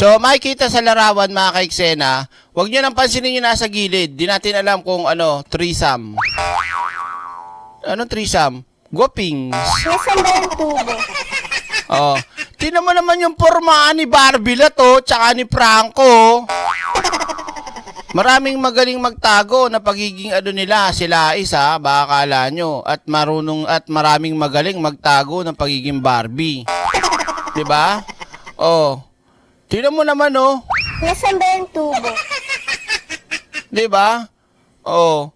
So, makikita sa larawan mga kaiksena, huwag nyo nang pansinin yung nasa gilid. Di natin alam kung threesome. Anong threesome? Guwapings. Nasaan ba yung tubo? Oh, tingnan mo naman yung pormahan ni Barbie to, tsaka ni Franco. Maraming magaling magtago na pagiging nila, sila isa, baka akala nyo. At maraming magaling magtago ng pagiging Barbie. 'Di ba? Oh. Tingnan mo naman Nasaan ba yung tubo? 'Di ba? Oh.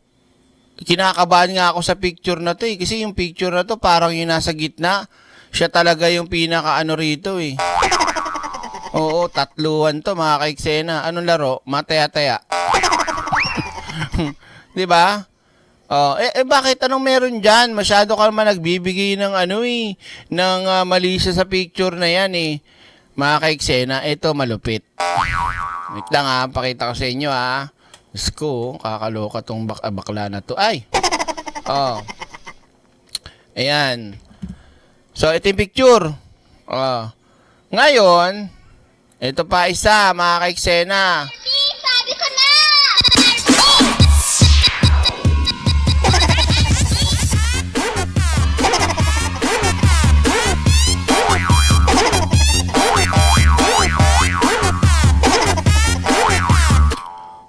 Kinakabahan nga ako sa picture na to kasi yung picture na to parang yung nasa gitna. Siya talaga yung pinaka rito Oo, tatluhan to mga kaiksena. Anong laro? Mataya-taya. 'Di ba? Oh, bakit anong meron diyan? Masyado ka naman nagbibigay ng ng mali siya sa picture na yan Mga kaiksena, ito malupit. Wait lang pakita ko sa inyo Diyos ko, kakaloka tong bakla na to. Ay! Oh. Ayan. So, ito yung picture. Oh. Ngayon, ito pa isa, mga kaiksena. Sabi ko na!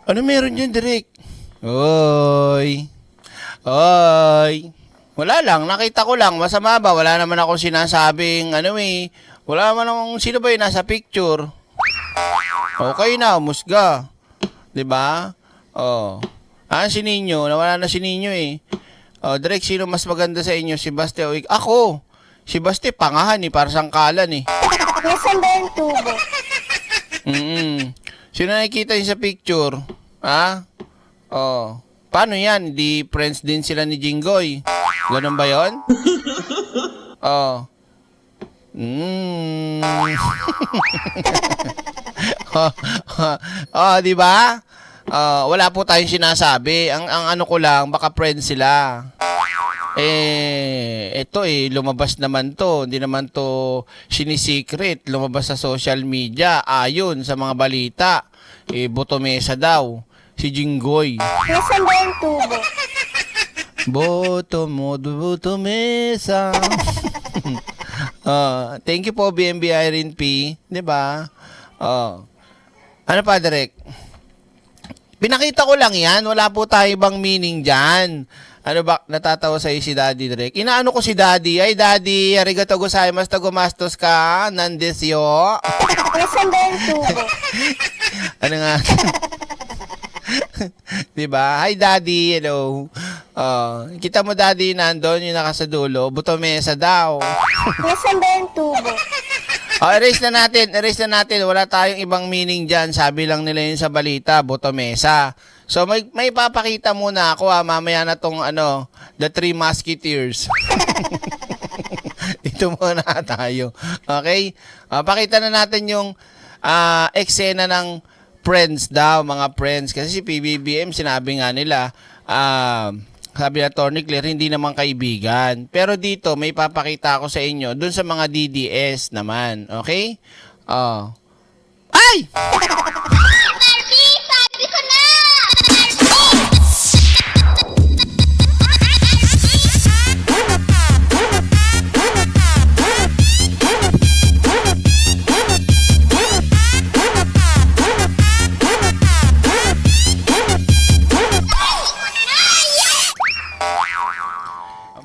Ano meron dyan, Direk? Oy. Oy. Wala lang, nakita ko lang. Masama ba? Wala naman akong sinasabing Wala naman akong sino ba yung nasa picture. Okay na, musga. 'Di ba? Oh. Si Ninyo, nawala na si Ninyo Oh, Direk, sino mas maganda sa inyo? Si Baste o ako? Si Baste, pangahan para sangkalan Nasaan ba yung tubo? Sino nakikita niyo sa picture? Oh. Paano yan? Di friends din sila ni Jinggoy. Ganun ba yun? Oh. Di ba? Wala po tayong sinasabi. Ang ko lang, baka friends sila. Ito lumabas naman to. Hindi naman to sinisecret. Lumabas sa social media. Ayon sa mga balita. Botomesa daw. Si Jinggoy. Nasaan ba yung tubo? Botomesa. Thank you po, BMB Irene P. Diba? Ano pa, Direk? Pinakita ko lang yan. Wala po tayo ibang meaning dyan. Ano ba? Natatawa sa'yo si Daddy, Direk. Inaano ko si Daddy. Ay, Daddy, arigato gozaimasu, gumastos ka. Nandesyo. Nasaan ba yung tubo? Ano nga? Diba? Hi, Daddy. Hello. Kita mo, Daddy, nandun yung nakasadulo. Botomesa daw. Nasaan ba yung tubo? Erase na natin. Wala tayong ibang meaning dyan. Sabi lang nila yun sa balita, botomesa. So, may papakita muna ako mamaya na tong The Three Musketeers. Ito muna tayo. Okay? Pakita na natin yung eksena ng friends daw, mga friends. Kasi si PBBM, sinabi nga nila, sabi na Attorney Claire, hindi naman kaibigan. Pero dito, may papakita ako sa inyo, dun sa mga DDS naman. Okay? Ay! Barbie, sabi ko na!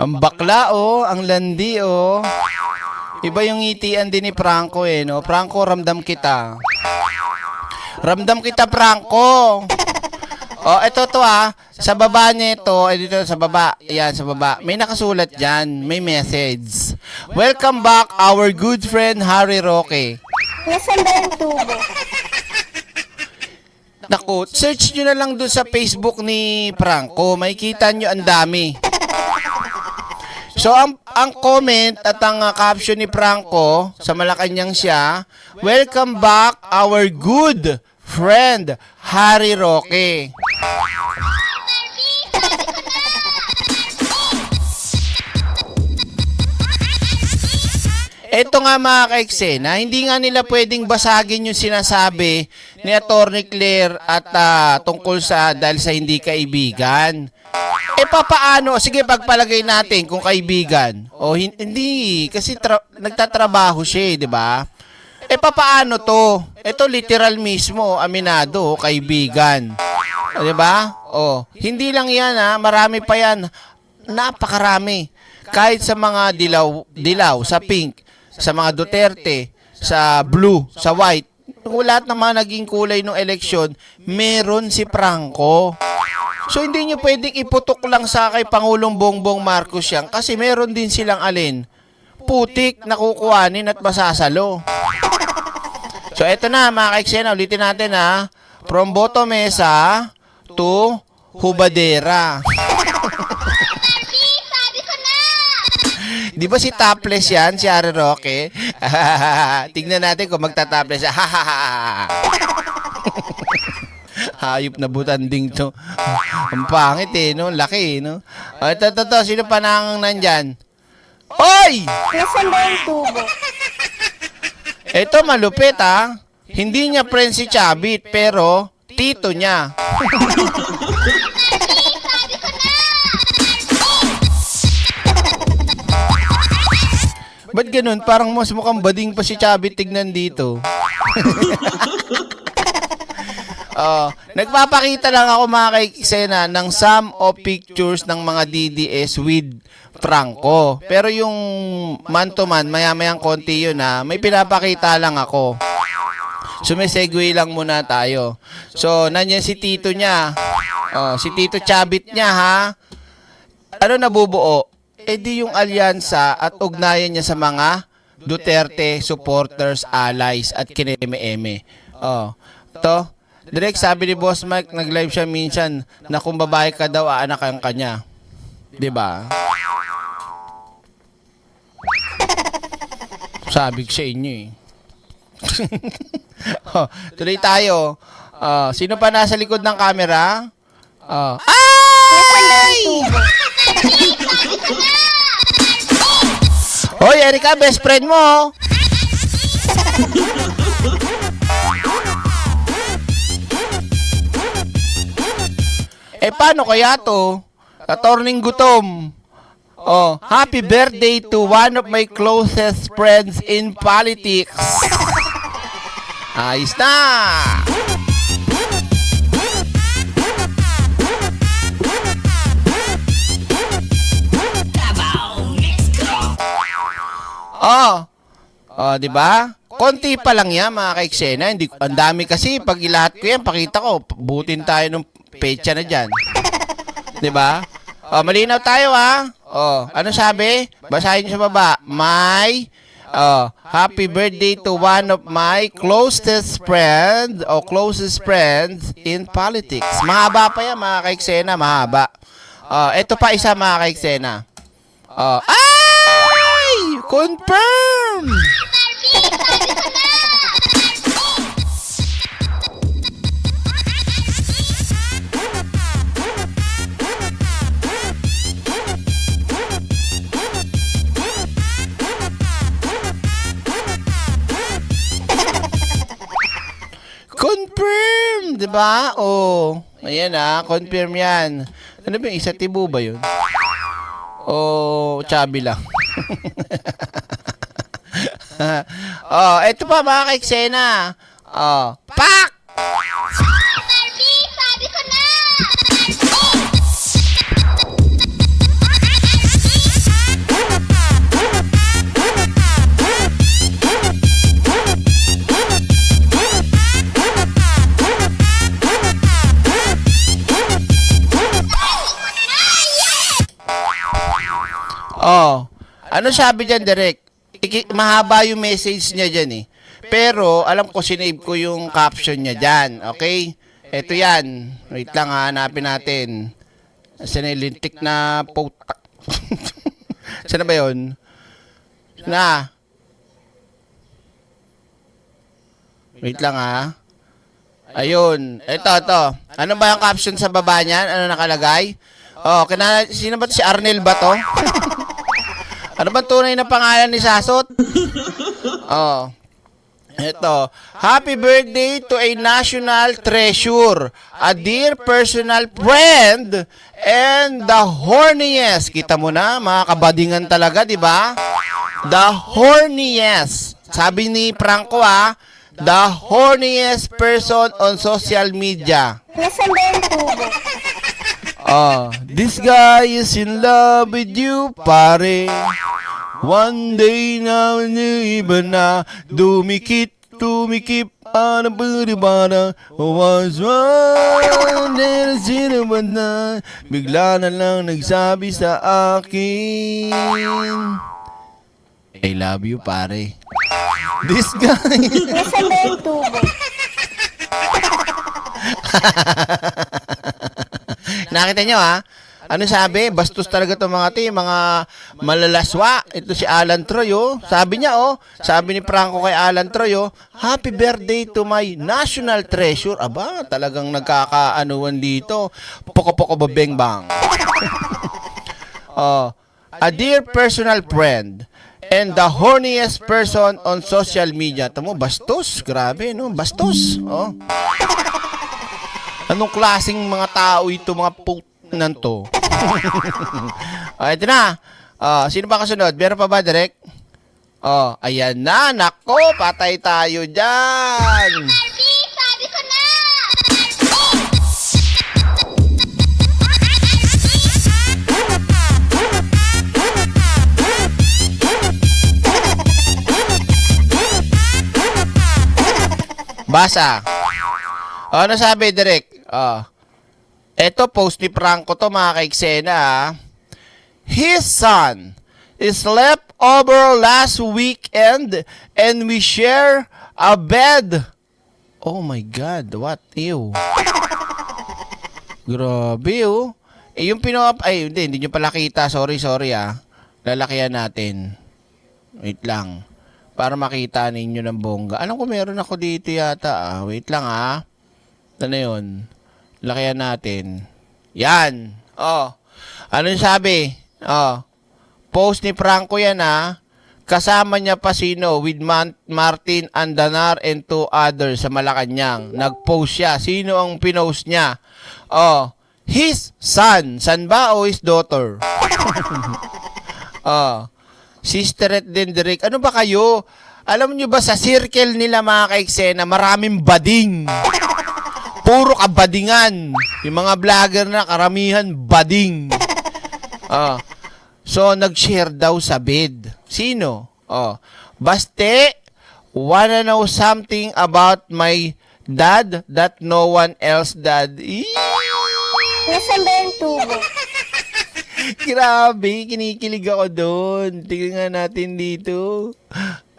Ang bakla ang landi Iba yung ngitian din ni Franco no? Franco, ramdam kita. Ramdam kita, Franco. Ito sa baba nito, dito sa baba. Yan, sa baba. May nakasulat dyan. May message. Welcome back, our good friend Harry Roque. Nasaan ba yung tubo? Naku, search nyo na lang doon sa Facebook ni Franco. Makikita nyo ang dami. So, ang comment at ang caption ni Franco, sa Malacanang siya, welcome back our good friend, Harry Roque. Eto nga mga ka-eksena, hindi nga nila pwedeng basagin yung sinasabi ni Atty. Claire at tungkol sa dahil sa hindi kaibigan. Papaano? Sige, pagpalagay natin kung kaibigan. O hindi, kasi nagtatrabaho siya, di ba? Papaano to? Ito literal mismo, aminado, kaibigan. Di ba? Hindi lang yan marami pa yan. Napakarami. Kahit sa mga dilaw, sa pink, sa mga Duterte, sa blue, sa white, lahat ng mga naging kulay ng eleksyon, meron si Franco. So hindi nyo pwedeng iputok lang sa kay Pangulong Bongbong Marcos yan kasi meron din silang alin, putik na kukuhanin at masasalo. So eto na mga ka-eksena, ulitin natin from Boto Mesa to Hubadera. Di ba si topless yan, si Ari Roque? Tignan natin kung magta-topless. Hayop na butanding to. Ang pangit no? Laki no? Ito. Sino pa nang nandyan? Oy! Nasaan ba yung tubo? Ito malupit Hindi niya friend si Chabit, pero tito niya. Ba't ganun? Parang mas mukhang bading pa si Chabit tignan dito. Nagpapakita lang ako mga ka-eksena ng some of pictures ng mga DDS with Franco. Pero yung man to man, maya-mayang konti yun may pinapakita lang ako. Sumisegue lang muna tayo. So, nandiyan si tito niya. Si Tito Chabit niya Ano nabubuo? Di yung alyansa at ugnayan niya sa mga Duterte supporters, allies at kineme-eme. Direct sabi ni Boss Mike, nag-live siya minsan na kung babae ka daw, aanak ang kanya. 'Di ba? Sabi ko sa inyo tuloy tayo. Sino pa nasa likod ng camera? Ay! Hoy, Erika, best friend mo. Paano kaya to? Katorning gutom. Happy birthday to one of my closest friends in politics. Ayos na! Di ba? Konti pa lang yan mga ka-eksena. Ang dami kasi pag ilahat ko yan, pakita ko, butin tayo ng pecha na dyan. Di ba? Malinaw tayo ano sabi? Basahin nyo sa baba. Happy birthday to one of my closest friends in politics. Mahaba pa yan mga ka-eksena, mahaba. Ito pa isa mga ka-eksena. Confirm! Confirm! Diba? Ayan confirm yan. Ano ba yung isa? Tibo ba yun? Chubby lang. Ito pa mga ka-eksena. Pak! Sabi ko na! Ano sabi dyan, Direk? Mahaba yung message niya dyan Pero, alam ko, sinave ko yung caption niya dyan. Okay? Ito yan. Wait lang hanapin natin. Saan yung lintik na putak? Saan na ba yun? Wait lang Ayun. Ito. Ano ba yung caption sa baba niyan? Ano nakalagay? Sino ba ito? Si Arnel ba to? Ano ba tunay na pangalan ni Sasot? Oh. Ito, happy birthday to a national treasure, a dear personal friend, and the horniest. Kita mo na, mga kabadingan talaga, di ba? The horniest. Sabi ni Franco the horniest person on social media. Nasaan ba yung tubo? This guy is in love with you, pare. One day na iba na dumikit, ano ba bana was one day sino ba na bigla na lang nagsabi sa akin I love you, pare. This guy. Nasaan ba yung tubo? Nakita nyo Ano sabi? Bastos talaga itong mga mga malalaswa. Ito si Alan Troy, Sabi niya, sabi ni Franco kay Alan Troy, happy birthday to my national treasure. Aba, talagang nagkakaanuan dito. Poko-poko babeng bang. A dear personal friend and the horniest person on social media. Tamo, bastos. Grabe, no? Bastos. Anong klaseng mga tao ito, mga nanto? Ito na. Sino pa kasunod? Meron pa ba, Direk? Ayan na. Nako, patay tayo dyan. Sabi ko na! Basa. Ano sabi, Direk? Eto, post ni Franco to, mga kaiksena, His son slept over last weekend and we share a bed. Oh my God, what? Ew. Grabe, yung hindi nyo pala kita. Sorry, Lalakihan natin. Wait lang. Para makita ninyo ng bongga. Alam ko meron ako dito yata, Wait lang, Ano yun? Lakihan natin. Yan. Anong sabi? Post ni Franco yan, Kasama niya pa sino? With Martin Andanar and 2 others sa Malacanang. Nag-post siya. Sino ang pinost niya? His son. Son ba o his daughter? Sisterette din, Direk. Ano ba kayo? Alam niyo ba sa circle nila, mga kaiksena, maraming bading. Puro kabadingan. Yung mga vlogger na karamihan bading. So, nag-share daw sa bed. Sino? Baste, wanna know something about my dad that no one else dad? Nasaan ba yung tubo? Grabe, kinikilig ako doon. Tingnan nga natin dito.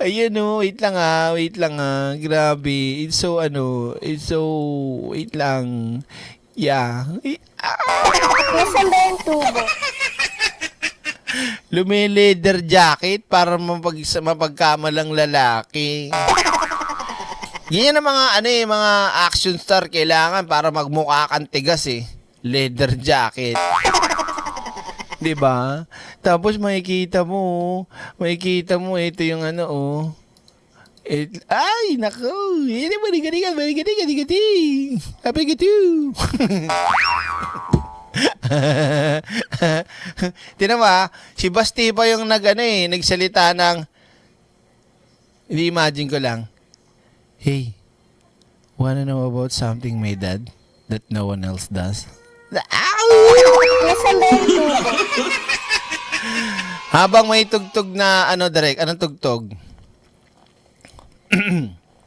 Ayan wait lang Grabe. It's so, wait lang. Yeah. Nasaan ba yung tubo? Lumi-leather jacket para mapagkamalang lalaki. Yan ang mga, mga action star kailangan para magmukha kang tigas, Leather jacket. Diba? Tapos makikita mo ito yung ay, nako. Hindi mo gani. Happy ka too. Tinan mo, si Basti pa yung nagsalita ng, hindi imagine ko lang, hey, wanna know about something my dad that no one else does? Nasaan ba yung tubo? Habang may tugtog na Direk, anong tugtog? Nasaan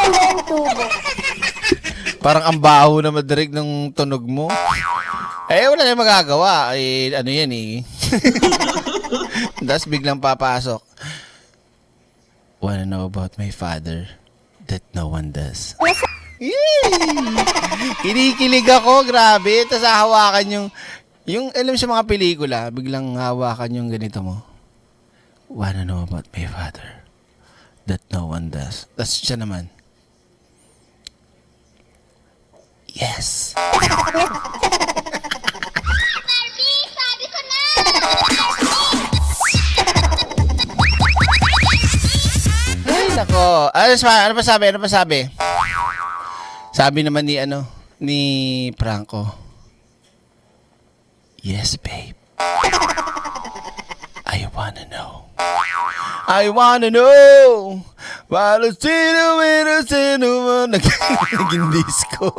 ba yung tubo? Parang ang baho na madirig ng tunog mo. Wala na magagawa. Ano yan Tapos biglang papasok. Wanna know about my father that no one does? Kinikilig ako, grabe. Tapos hahawakan yung alam sa mga pelikula, biglang hawakan yung ganito mo. Wanna know about my father? That no one does. Tapos siya naman. Yes. Ay, nako. Ano pa sabi? Ano pa sabi? Sabi naman ni Franco. Yes, babe. I wanna know. I wanna know. Sino naging disco.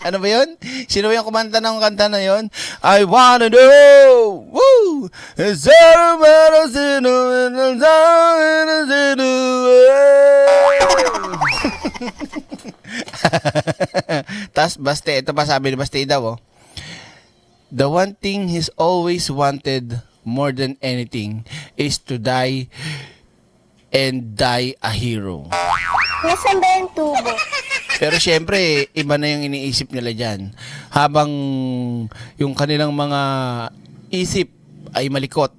Ano ba yun? Sino yung kumanta ng kanta na yun? I wanna know. Woo! Tas Baste, ito pa sabi ni Baste daw, oh. The one thing he's always wanted more than anything is to die and die a hero. Nasaan ba yung tubo? Pero syempre, iba na yung iniisip nila dyan. Habang yung kanilang mga isip ay malikot.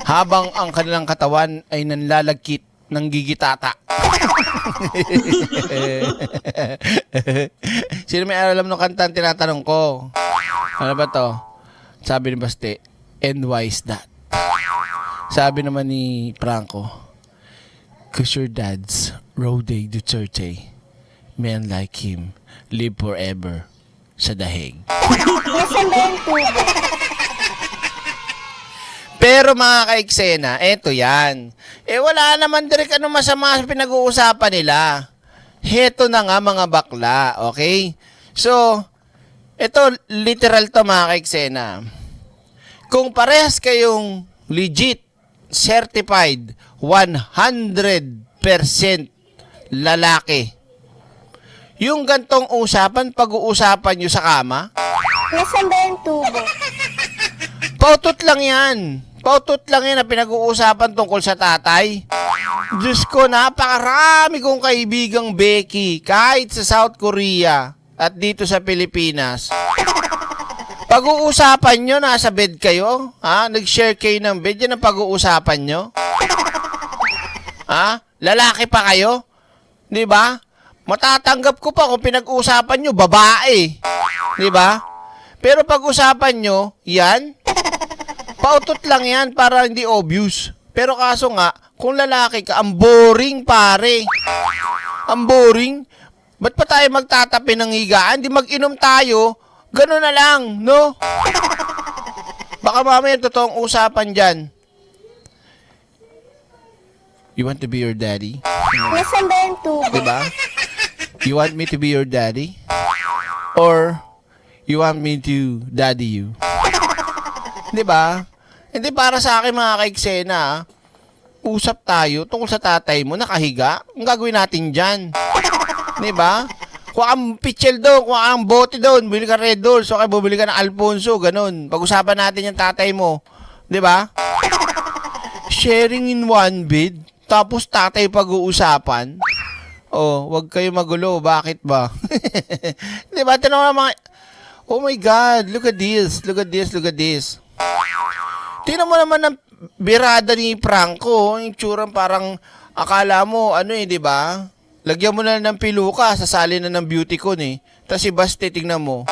Habang ang kanilang katawan ay nanlalagkit ng gigitata. Sino may alam ng kanta ang tinatanong ko? Ano ba to? Sabi ni Baste, and why is that? Sabi naman ni Franco, cause your dad's Rode Duterte, men like him live forever sa dahig. Nasaan ba yung tubo? Pero mga kaiksena, eto yan. Wala naman direk masama sa pinag-uusapan nila. Heto na nga mga bakla, okay? So, ito literal to mga kaiksena. Kung parehas kayong legit, certified, 100% lalaki, yung gantong usapan, pag-uusapan nyo sa kama, Nasaan ba yung tubo? pautot lang yan. Pautot lang yan na pinag-uusapan tungkol sa tatay. Diyos ko, napakarami kong kaibigang Becky, kahit sa South Korea at dito sa Pilipinas. Pag-uusapan nyo, nasa bed kayo? Ha? Nag-share kayo ng bed, yan ang pag-uusapan nyo? Ha? Lalaki pa kayo? Di ba? Matatanggap ko pa kung pinag-uusapan nyo, babae. Di ba? Pero pag-usapan nyo, yan, pautot lang yan para hindi obvious. Pero kaso nga, kung lalaki ka, ang boring pare. Ang boring. Ba't pa tayo magtatapi ng higaan? Di mag-inom tayo. Gano'n na lang, no? Baka mamaya totoong usapan dyan. You want to be your daddy? Nasaan ba yung tubo? Diba? You want me to be your daddy? Or you want me to daddy you? Diba? Hindi, para sa akin mga kaiksena, usap tayo tungkol sa tatay mo, nakahiga. Ang gagawin natin dyan? Diba? Kung ang pitchel doon, kung ang bote doon, bili ka Red Doors, okay, bumili ka ng Alfonso, ganun. Pag-usapan natin yung tatay mo. Diba? Sharing in one bed, tapos tatay pag-uusapan. Oh, wag kayo magulo. Bakit ba? Diba? Tinawag mga, oh my God, look at this, look at this, look at this. Tingnan mo naman ang birada ni Franco, yung tsurang parang akala mo, di ba? Lagyan mo na ng piluka, sasali na ng beauty con eh. Tapos si Baste, tingnan mo.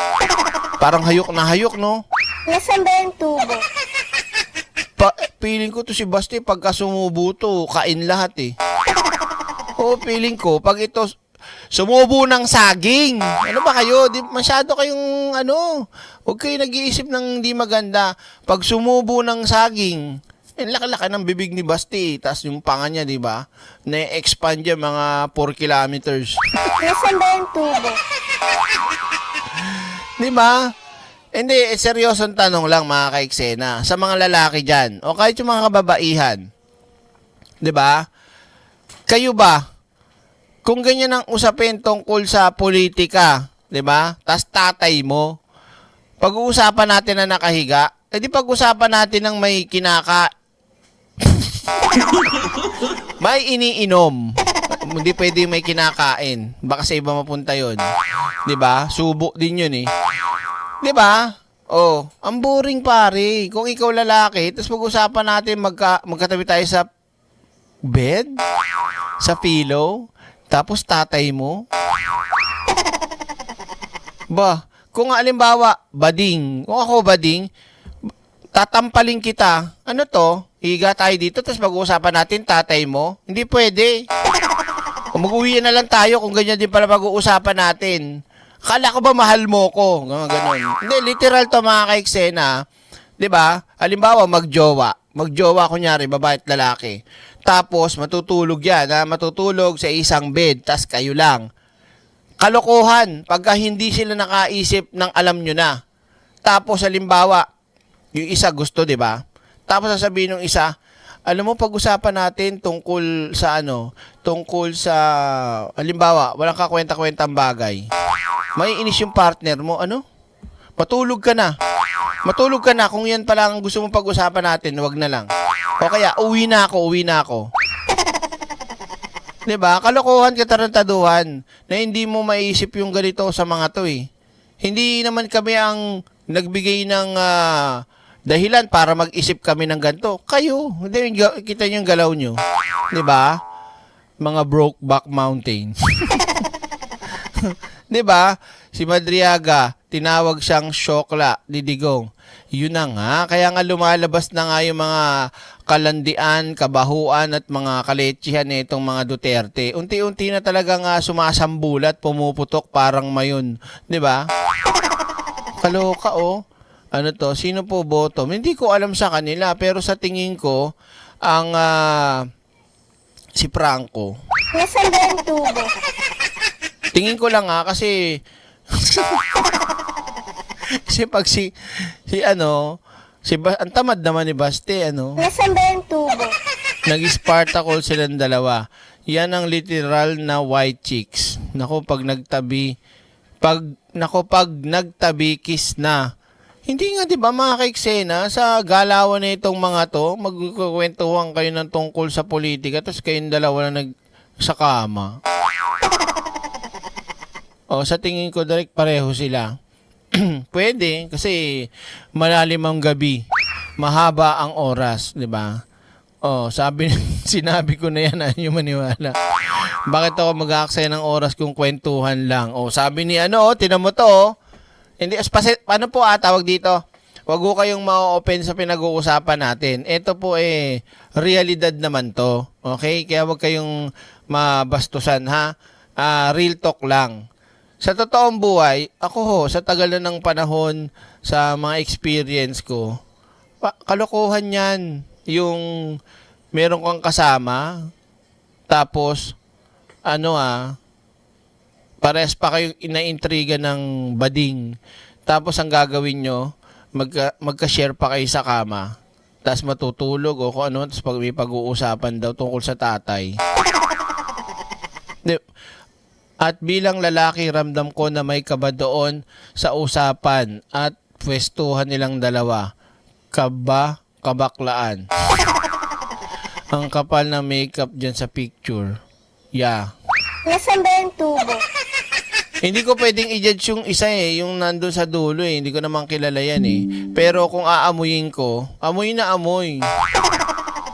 Parang hayok na hayok, no? Nasaan ba yung tubo? Feeling ko to si Baste, pagka sumubo to, kain lahat eh. Oo, feeling ko, pag ito sumubo ng saging. Ano ba kayo? Masyado kayong huwag kayo nag-iisip ng hindi maganda. Pag sumubo ng saging, laki-laki ng bibig ni Basti. Tapos yung panga niya, di ba? Na-expand niya mga 4 kilometers. Nasaan ba yung tubo? Di ba? Hindi, seryosong tanong lang mga kaiksena. Sa mga lalaki dyan, o kahit yung mga kababaihan. Di ba? Kayo ba? Kung ganyan ang usapin tungkol sa politika, di ba? Tas tatay mo, pag-uusapan natin na nakahiga, edi pag-usapan natin ng may may iniinom. Hindi pwede may kinakain. Baka sa iba mapunta yon. 'Di ba? Subo din yun eh. 'Di ba? Oh, ang boring pare. Kung ikaw lalaki, tapos pag-usapan natin magkatabi tayo sa bed, sa pillow, tapos tatay mo. Ba, kung halimbawa, bading, kung ako bading, tatampalin kita. Ano to? Higa tayo dito, tapos pag-uusapan natin tatay mo. Hindi pwede. Kung mag-uwi na lang tayo kung ganyan din pala pag-uusapan natin. Kala ko ba mahal mo ko? Ganon. Hindi, literal to mga kaiksena. 'Di ba? Halimbawa, magjowa. Magjowa, kunyari, babae at lalaki. Tapos, matutulog yan. Matutulog sa isang bed, tas kayo lang. Kalokohan, pagka hindi sila nakaisip ng alam nyo na. Tapos, halimbawa, yung isa gusto, 'di ba? Tapos sasabihin ng isa, alam mo, pag-usapan natin tungkol sa tungkol sa, halimbawa, walang kakwenta-kwentang bagay. May inis yung partner mo, matulog ka na. Matulog ka na, kung yan pala ang gusto mong pag-usapan natin, wag na lang. O kaya, uwi na ako. 'Di ba? Kalokohan, katarantaduhan, na hindi mo maiisip yung ganito sa mga to eh. Hindi naman kami ang nagbigay ng dahilan para mag-isip kami ng ganito. Kayo, hindi kita niyo yung galaw nyo. 'Di ba? Mga Brokeback Mountain. 'Di ba? Si Madriaga, tinawag siyang Syokla, Didigong. Yun na nga, kaya nga lumalabas na nga yung mga kalandian, kabahuan at mga kaletsihan nitong mga Duterte. Unti-unti na talaga nga sumasambulat, pumuputok parang mayon, 'di ba? Kaloka oh. Ano to? Sino po bottom? Hindi ko alam sa kanila, pero sa tingin ko ang si Franco. Nasaan ba yung tubo? Tingin ko lang kasi kasi pag ang tamad naman ni Baste, Nasaan ba yung tubo? nag-Spartacol silang dalawa. Yan ang literal na white chicks. Pag nagtabi, kiss na. Hindi nga 'di ba mga kaiksena, sa galawan na itong mga to, magkukwentuhan kayo ng tungkol sa politika, tapos kayong dalawa na sa kama. Sa tingin ko direct pareho sila. Pwede kasi malalim ang gabi, mahaba ang oras, 'di ba? Sinabi ko na yan, ayaw maniwala. Bakit ako mag-aaksaya ng oras kung kwentuhan lang? Sabi ni tinan mo to. Hindi, paano po tawag dito? Wag ko kayong ma-open sa pinag-uusapan natin. Ito po realidad naman to. Okay? Kaya wag kayong mabastusan ha. Real talk lang. Sa totoong buhay, ako sa tagal na ng panahon, sa mga experience ko, kalokohan yan. Yung meron kang kasama, tapos, pares pa kayong inaintriga ng bading. Tapos ang gagawin nyo, magka-share pa kayo sa kama. Tapos matutulog o kung ano, tapos pag may pag-uusapan daw tungkol sa tatay. At bilang lalaki, ramdam ko na may kaba doon sa usapan at pwestuhan nilang dalawa. Kabaklaan. Ang kapal ng makeup dyan sa picture. Yeah. Nasaan ba yung tubo? Hindi ko pwedeng i-judge yung isa yung nandun sa dulo Hindi ko naman kilala yan Pero kung aamuyin ko, amoy na amoy.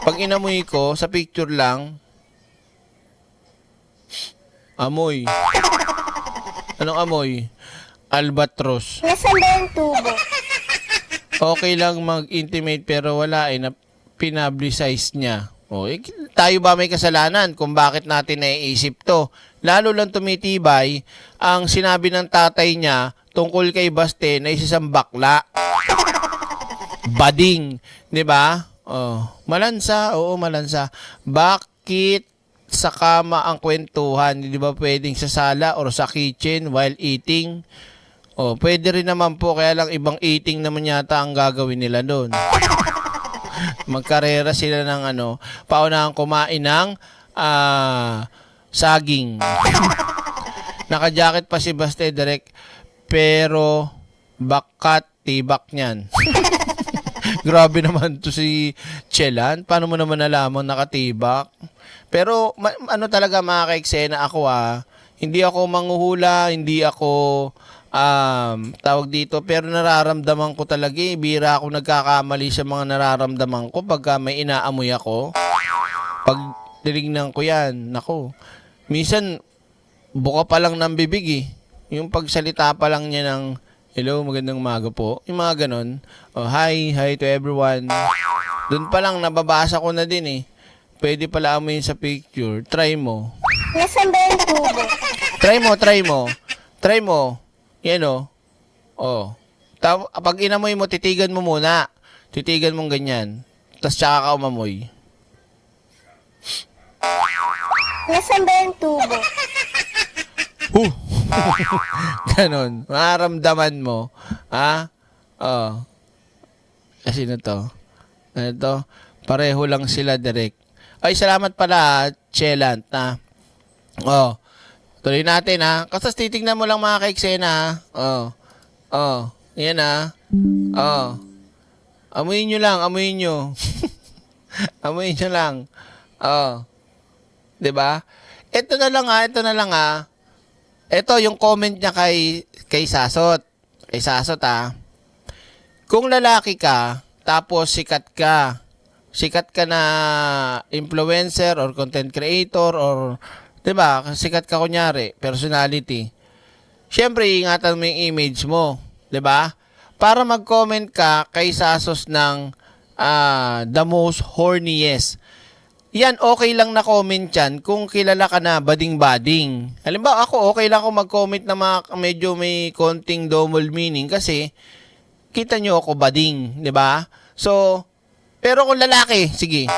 Pag inamoy ko, sa picture lang, amoy. Anong amoy? Albatros. Nasaan ba yung tubo? Okay lang mag-intimate pero wala na pinablicize niya. Tayo ba may kasalanan kung bakit natin naiisip to? Lalo lang tumitibay ang sinabi ng tatay niya tungkol kay Baste na isang bakla. Bading, 'di ba? Malansa, malansa. Bakit sa kama ang kwentuhan? Hindi ba pwedeng sa sala or sa kitchen while eating? Pwede rin naman po, kaya lang ibang eating naman yata ang gagawin nila doon. Magkarera sila ng paunahan kumain ng saging. Naka-jacket pa si Baste direct, pero bakat tibak niyan. Grabe naman to si Chelan. Paano mo naman nalaman nakatibak? Pero ano talaga mga ka-eksena, ako hindi ako manghuhula, hindi ako tawag dito, pero nararamdaman ko talaga bira ako nagkakamali sa mga nararamdaman ko pagka may inaamoy ako. Pag tinignan ko yan, nako. Minsan, buka pa lang ng bibig Yung pagsalita pa lang niya ng, hello, magandang umaga po. Yung mga ganon. Oh, hi to everyone. Doon pa lang, nababasa ko na din Pwede pala amoyin sa picture. Try mo. Nasaan ba yung tubo? Try mo. Yan Oh. Pag inamoy mo, titigan mo muna. Titigan mong ganyan. Tapos tsaka ka umamoy. Nasaan ba yung tubo? Ganon. Maramdaman mo. Oh. Sino to? Ano to? Pareho lang sila direct. Ay, salamat pala, Chelant, Oh. Tuloy natin, Kasas titignan mo lang mga ka-eksena, Oh. Yan, Oh. Amuyin nyo lang, amuyin nyo. Amuyin nyo lang. Oh. 'Di ba? Ito na lang, Ito yung comment niya kay Sasot. Kay Sasot, Kung lalaki ka, tapos sikat ka na influencer or content creator or 'di ba? Sikat ka kunyari, personality. Siyempre, ingatan mo yung image mo, 'di ba? Para mag-comment ka kay Sasos ng the most horniest. Yan, okay lang na comment yan kung kilala ka na bading-bading. Halimbawa, ako okay lang ako mag-comment na medyo may konting double meaning kasi kita nyo ako bading, 'di ba? So, pero kung lalaki, sige.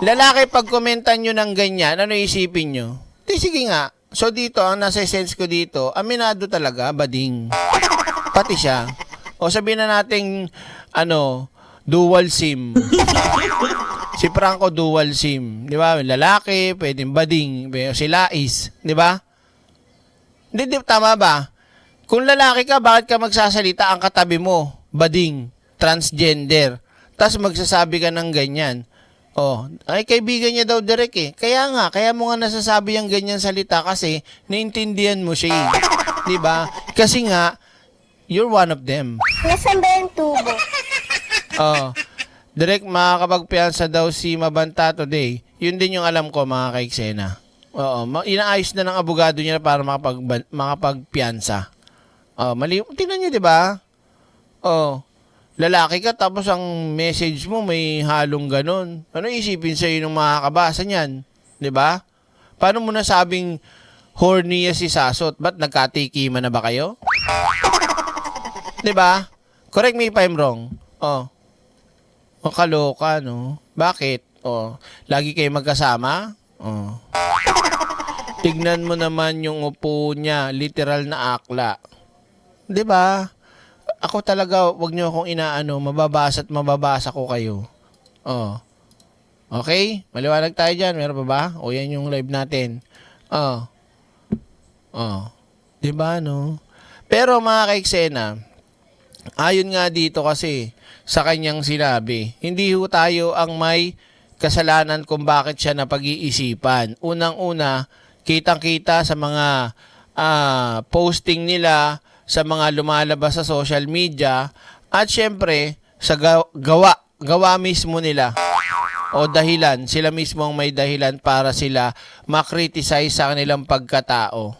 Lalaki, pag komentan nyo ng ganyan, ano isipin nyo? Di, sige nga. So, dito, ang nasa sense ko dito, aminado talaga, bading. Pati siya. O sabihin na natin, dual SIM. Si Franco, dual SIM. Di ba? Lalaki, pwedeng bading. Si Lais. Di ba? Hindi, tama ba? Kung lalaki ka, bakit ka magsasalita ang katabi mo? Bading. Transgender. Tapos magsasabi ka ng ganyan. Ay kaibigan niya daw direct Kaya mo nga nasasabi yung ganyan salita kasi naintindihan mo siya 'di ba? Kasi nga you're one of them. Nasaan ba yung tubo? Direct makakapagpiyansa daw si Mabanta today. Yun din yung alam ko mga ka-eksena. Inaayos na ng abogado niya para makapagpiyansa. Mali. Tingnan niyo 'di ba? Lalaki ka tapos ang message mo may halong ganon. Ano isipin sa'yo ng makakabasa niyan? 'Di ba? Paano mo nasabing horny si Sasot? Ba't nagkatikiman na ba kayo? 'Di ba? Correct me if I'm wrong. Kaloka, no? Bakit? Lagi kayo magkasama? Tignan mo naman yung upo niya, literal na akla. 'Di ba? Ako talaga, wag niyo akong mababasa at mababasa ko kayo. Okay? Maliwanag tayo dyan. Meron pa ba? Yan yung live natin. Diba, no? Pero mga ka-eksena, ayon nga dito kasi sa kanyang sinabi, hindi ho tayo ang may kasalanan kung bakit siya napag-iisipan. Unang-una, kitang-kita sa mga posting nila, sa mga lumalabas sa social media, at syempre sa gawa mismo nila o dahilan, sila mismo ang may dahilan para sila makriticize sa kanilang pagkatao.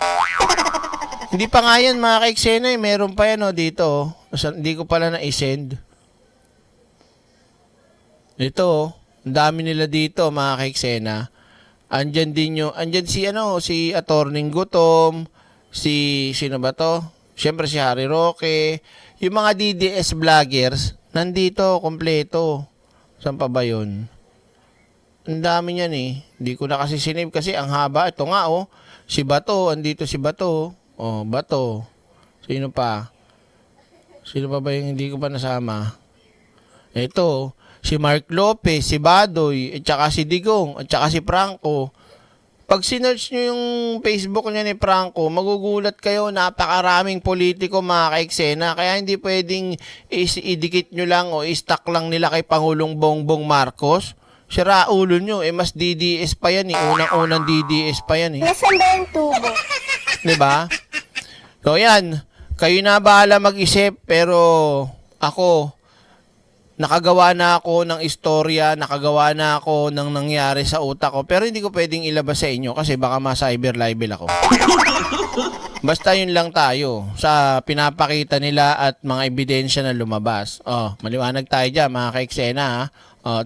Hindi pa nga yan mga ka-eksena meron pa yan dito hindi ko pala na-send. Ito ang dami nila dito mga ka-eksena. Andyan si Attorney Gutom, sino ba to? Siyempre si Harry Roque, yung mga DDS vloggers, nandito, kompleto. Saan pa ba yun? Ang dami niyan Hindi ko na kasi sinave kasi ang haba. Ito nga si Bato, andito si Bato. Bato. Sino pa? Sino pa ba yung hindi ko pa nasama? Ito, si Mark Lopez, si Badoy, at saka si Digong, at saka si Franco. Pag sinearch nyo yung Facebook niya ni Franco, magugulat kayo, napakaraming politiko mga ka-eksena. Kaya hindi pwedeng idikit nyo lang o i-stack lang nila kay Pangulong Bongbong Marcos. Sira ulo nyo. Mas DDS pa yan eh. Unang-unang DDS pa yan eh. Nasaan ba yung tubo? Diba? So, yan. Kayo na bahala mag-isip, pero ako, nakagawa na ako ng istorya, nakagawa na ako ng nangyari sa utak ko, pero hindi ko pwedeng ilabas sa inyo kasi baka ma-cyber libel ako. Basta yun lang tayo sa pinapakita nila at mga ebidensya na lumabas. Oh, maliwanag tayo dyan, mga ka-eksena ha. Oh,